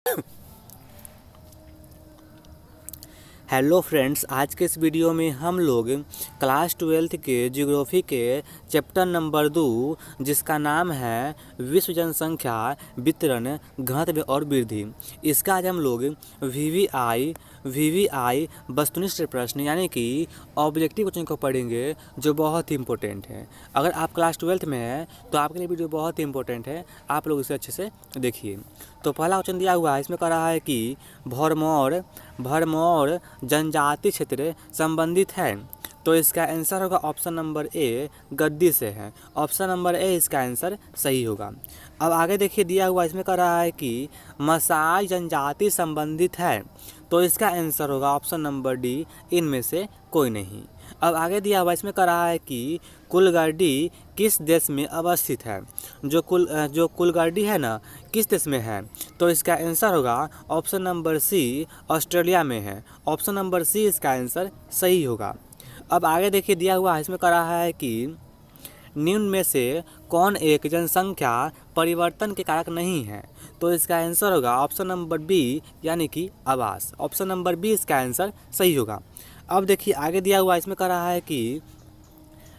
Hello friends, आज के इस वीडियो में हम लोग क्लास 12 के ज्योग्राफी के चैप्टर नंबर 2 जिसका नाम है विश्व जनसंख्या वितरण घनत्व और वृद्धि, इसका आज हम लोग वीवीआई वस्तुनिष्ठ प्रश्न यानी कि ऑब्जेक्टिव क्वेश्चन को पढ़ेंगे जो बहुत ही इंपॉर्टेंट है। अगर आप क्लास 12 में हैं तो आपके लिए वीडियो बहुत ही इंपॉर्टेंट है, आप लोग इसे अच्छे से देखिए। तो पहला क्वेश्चन दिया हुआ है, इसमें कह रहा है कि भरमौर जनजाति क्षेत्र संबंधित है, तो इसका आंसर होगा ऑप्शन नंबर ए गद्दी से है। ऑप्शन नंबर ए इसका आंसर सही होगा। अब आगे देखिए, दिया हुआ इसमें कह रहा है कि मसाई जनजाति संबंधित है, तो इसका आंसर होगा ऑप्शन नंबर डी इनमें से कोई नहीं। अब आगे दिया हुआ इसमें कह रहा है कि कुलगर्डी किस देश में अवस्थित है। जो कुलगर्डी है ना, किस देश में है, तो इसका आंसर होगा ऑप्शन नंबर सी ऑस्ट्रेलिया में है। ऑप्शन नंबर सी इसका आंसर सही होगा। अब आगे देखिए, दिया हुआ है इसमें कह रहा है कि निम्न में से कौन एक जनसंख्या परिवर्तन के कारक नहीं है, तो इसका आंसर होगा ऑप्शन नंबर बी यानी कि आवास। ऑप्शन नंबर बी इसका आंसर सही होगा। अब देखिए आगे दिया हुआ इसमें कह रहा है कि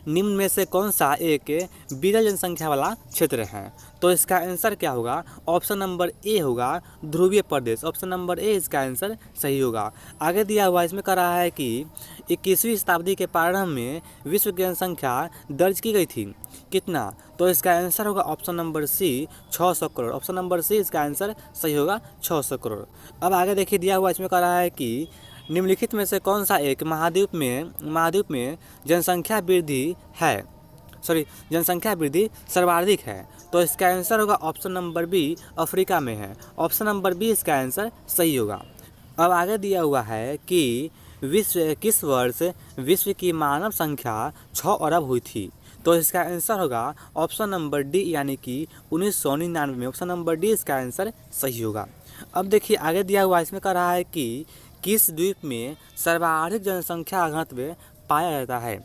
निम्न में से कौन सा एक विरल जनसंख्या वाला क्षेत्र है, तो इसका आंसर क्या होगा, ऑप्शन नंबर ए होगा ध्रुवीय प्रदेश। ऑप्शन नंबर ए इसका आंसर सही होगा। आगे दिया हुआ इसमें कह रहा है कि 21वीं शताब्दी के प्रारंभ में विश्व की जनसंख्या दर्ज की गई थी, कितना, तो इसका आंसर होगा option number C 600 crore. Option number C इसका आंसर सही होगा 600 करोड़। अब आगे देखिए, दिया हुआ इसमें कह रहा है कि निम्नलिखित में से कौन सा एक महाद्वीप में जनसंख्या वृद्धि सर्वाधिक है, तो इसका आंसर होगा ऑप्शन नंबर बी अफ्रीका में है। ऑप्शन नंबर बी इसका आंसर सही होगा। अब आगे दिया हुआ है कि किस वर्ष विश्व की मानव संख्या 6 अरब हुई थी, तो इसका आंसर होगा ऑप्शन नंबर डी यानी कि 1999 में। ऑप्शन नंबर डी इसका आंसर सही होगा। अब देखिए आगे दिया हुआ इसमें कह रहा है कि किस द्वीप में सर्वाधिक जनसंख्या घनत्व पाया जाता है,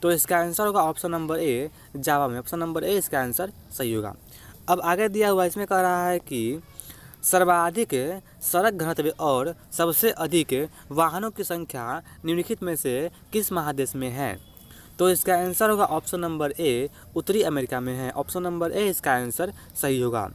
तो इसका आंसर होगा ऑप्शन नंबर ए जावा में। ऑप्शन नंबर ए इसका आंसर सही होगा। अब आगे दिया हुआ इसमें कह रहा है कि सर्वाधिक सड़क घनत्व और सबसे अधिक वाहनों की संख्या निम्नलिखित में से किस महादेश में है, तो इसका आंसर होगा ऑप्शन नंबर ए उत्तरी अमेरिका में है। ऑप्शन नंबर ए इसका आंसर सही होगा।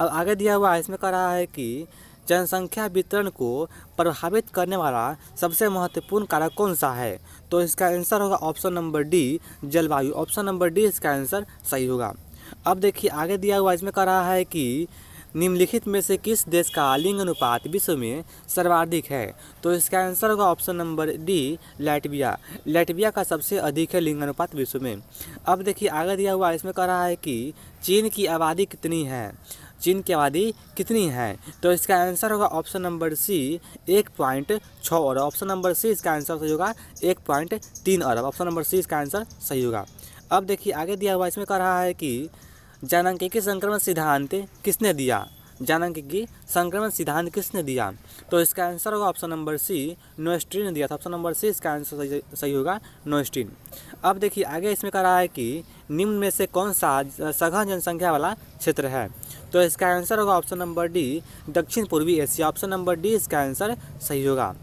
अब आगे दिया हुआ इसमें कह रहा है कि जनसंख्या वितरण को प्रभावित करने वाला सबसे महत्वपूर्ण कारक कौन सा है, तो इसका आंसर होगा ऑप्शन नंबर डी जलवायु। ऑप्शन नंबर डी इसका आंसर सही होगा। अब देखिए आगे दिया हुआ इसमें कह रहा है कि निम्नलिखित में से किस देश का लिंग अनुपात विश्व में सर्वाधिक है, तो इसका आंसर होगा ऑप्शन नंबर डी लैटविया का सबसे अधिक है लिंग अनुपात विश्व में। अब देखिए आगे दिया हुआ इसमें कह रहा है कि चीन की आबादी कितनी है, तो इसका आंसर होगा ऑप्शन नंबर सी 1.6 अरब। ऑप्शन नंबर सी इसका आंसर सही होगा 1.3 अरब। ऑप्शन नंबर सी इसका आंसर सही होगा। अब देखिए आगे दिया हुआ इसमें कह रहा है कि जनसांख्यिकी संक्रमण सिद्धांत किसने दिया, तो इसका आंसर होगा ऑप्शन नंबर सी नोएस्ट्रीन ने दिया था। ऑप्शन नंबर सी इसका आंसर सही होगा नोएस्ट्रीन। अब देखिए आगे इसमें कह रहा है कि निम्न में से कौन सा सघन जनसंख्या वाला क्षेत्र है, तो इसका आंसर होगा ऑप्शन नंबर डी दक्षिण पूर्वी एशिया। ऑप्शन नंबर डी इसका आंसर सही होगा।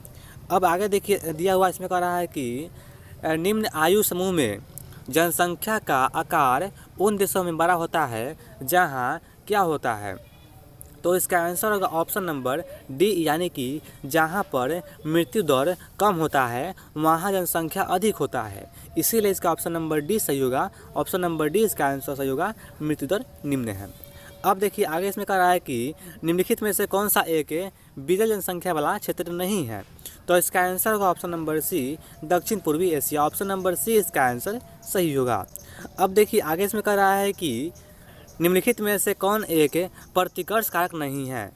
अब आगे देखिए दिया हुआ इसमें कह रहा है कि निम्न आयु समूह में जनसंख्या का आकार उन देशों में बड़ा होता है जहां क्या होता है, तो इसका आंसर होगा ऑप्शन नंबर डी यानी कि जहां पर मृत्यु दर कम होता है वहां जनसंख्या अधिक होता है, इसीलिए इसका ऑप्शन नंबर डी सही होगा। ऑप्शन नंबर डी इसका आंसर सही होगा, मृत्यु दर निम्न है। अब देखिए आगे इसमें कह रहा है कि निम्नलिखित में से कौन सा एक विरल जनसंख्या वाला क्षेत्र नहीं है, तो इसका आंसर होगा ऑप्शन नंबर सी दक्षिण पूर्वी एशिया। ऑप्शन नंबर सी इसका आंसर सही होगा। अब देखिए आगे इसमें कह रहा है कि निम्नलिखित में से कौन एक प्रतिकर्ष कारक नहीं है,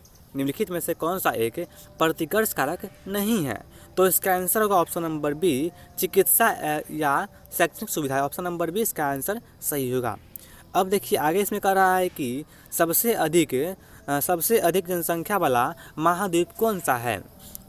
नहीं है, तो इसका आंसर होगा ऑप्शन नंबर बी चिकित्सा या शैक्षणिक सुविधा। ऑप्शन नंबर बी इसका आंसर सही होगा। अब देखिए आगे इसमें कह रहा है कि सबसे अधिक जनसंख्या वाला महाद्वीप कौन सा है,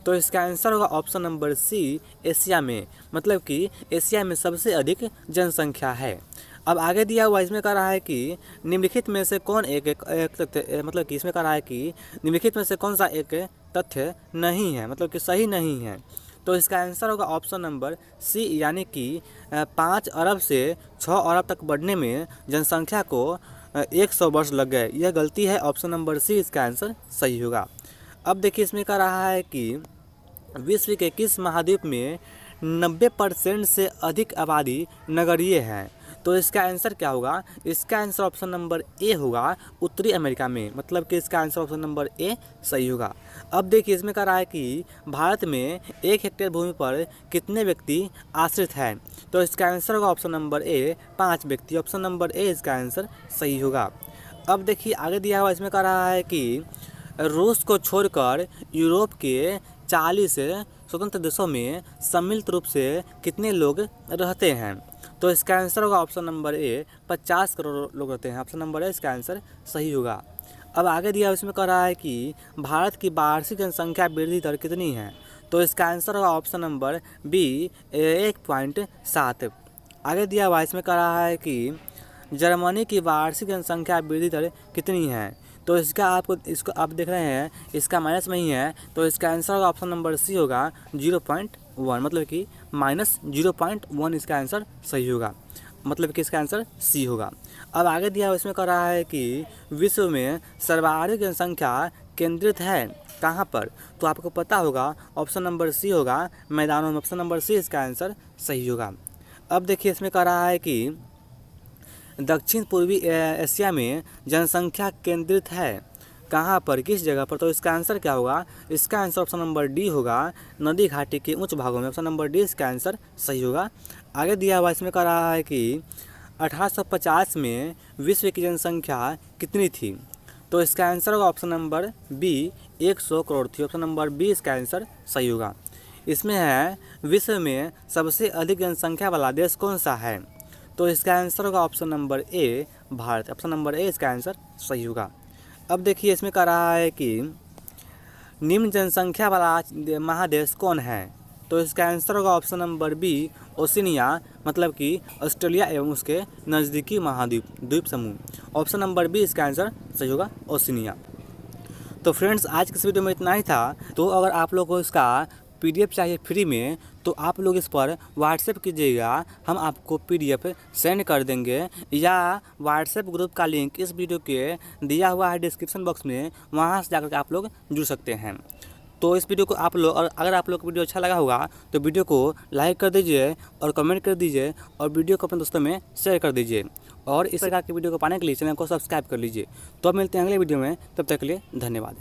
तो इसका आंसर होगा ऑप्शन नंबर सी एशिया में, मतलब कि एशिया में सबसे अधिक जनसंख्या है। अब आगे दिया हुआ इसमें कह रहा है कि निम्नलिखित में से कौन एक तथ्य, मतलब कि इसमें कह रहा है कि निम्नलिखित में से कौन सा एक तथ्य नहीं है, मतलब कि सही नहीं है। तो इसका आंसर होगा ऑप्शन नंबर सी, यानी कि 5 अरब से 6 अरब तक बढ़ने में जनसंख्या को 100 वर्ष लग गए। यह गलती है, ऑप्शन नंबर सी इसका आंसर सही होगा। अब देखिए इसमें कह रहा है कि विश्व के किस महाद्वीप में 90% से अधिक आबादी नगरीय है। तो इसका आंसर क्या होगा, इसका आंसर ऑप्शन नंबर ए होगा, उत्तरी अमेरिका में, मतलब कि इसका आंसर ऑप्शन नंबर ए सही होगा। अब देखिए इसमें कह रहा है कि भारत में 1 हेक्टेयर भूमि पर कितने व्यक्ति आश्रित हैं। तो इसका आंसर होगा ऑप्शन नंबर ए 5 व्यक्ति, ऑप्शन नंबर ए इसका आंसर सही होगा। अब देखिए आगे दिया हुआ इसमें कह रहा है कि रूस को छोड़कर यूरोप के 40 स्वतंत्र देशों में सम्मिलित रूप से कितने लोग रहते हैं। तो इसका आंसर होगा ऑप्शन नंबर ए 50 करोड़ लोग रहते हैं, ऑप्शन नंबर ए इसका आंसर सही होगा। अब आगे दिया इसमें कह रहा है कि भारत की वार्षिक जनसंख्या वृद्धि दर कितनी है। तो इसका आंसर होगा ऑप्शन नंबर बी 1.7। आगे दिया हुआ इसमें कह रहा है कि जर्मनी की वार्षिक जनसंख्या वृद्धि दर कितनी है। तो इसको आप देख रहे हैं इसका माइनस में ही है, तो इसका आंसर होगा ऑप्शन नंबर सी होगा 0.1, मतलब कि -0.1 इसका आंसर सही होगा, मतलब कि इसका आंसर सी होगा। अब आगे दिया इसमें कह रहा है कि विश्व में सर्वाधिक जनसंख्या केंद्रित है कहाँ पर। तो आपको पता होगा ऑप्शन नंबर सी होगा, मैदानों में, ऑप्शन नंबर सी इसका आंसर सही होगा। अब देखिए इसमें कह रहा है कि दक्षिण पूर्वी एशिया में जनसंख्या केंद्रित है कहाँ पर, किस जगह पर। तो इसका आंसर क्या होगा, इसका आंसर ऑप्शन नंबर डी होगा, नदी घाटी के उच्च भागों में, ऑप्शन नंबर डी इसका आंसर सही होगा। आगे दिया हुआ इसमें कह रहा है कि 1850 में विश्व की जनसंख्या कितनी थी। तो इसका आंसर होगा ऑप्शन नंबर बी 100 करोड़ थी, ऑप्शन नंबर बी इसका आंसर सही होगा। इसमें है विश्व में सबसे अधिक जनसंख्या वाला देश कौन सा है। तो इसका आंसर होगा option number A Bharat, option number A इसका आंसर सही होगा। अब देखिए इसमें कह रहा है कि निम्न जनसंख्या वाला महादेश कौन है। तो इसका आंसर होगा ऑप्शन नंबर बी ओशिनिया, मतलब कि ऑस्ट्रेलिया एवं उसके नज़दीकी द्वीप समूह, ऑप्शन नंबर बी इसका आंसर सही होगा, ओशिनिया। तो फ्रेंड्स आज के इस वीडियो में इतना ही था। तो अगर आप लोगों को इसका PDF चाहिए फ्री में, तो आप लोग इस पर व्हाट्सएप कीजिएगा, हम आपको PDF सेंड कर देंगे, या व्हाट्सएप ग्रुप का लिंक इस वीडियो के दिया हुआ है डिस्क्रिप्शन बॉक्स में, वहां से जाकर के आप लोग जुड़ सकते हैं। तो इस वीडियो को आप लोग, और अगर आप लोग को वीडियो अच्छा लगा होगा तो वीडियो को लाइक कर दीजिए और कमेंट कर दीजिए, और वीडियो को अपने दोस्तों में शेयर कर दीजिए, और इस प्रकार की वीडियो को पाने के लिए चैनल को सब्सक्राइब कर लीजिए। तो अब मिलते हैं अगले वीडियो में, तब तक के लिए धन्यवाद।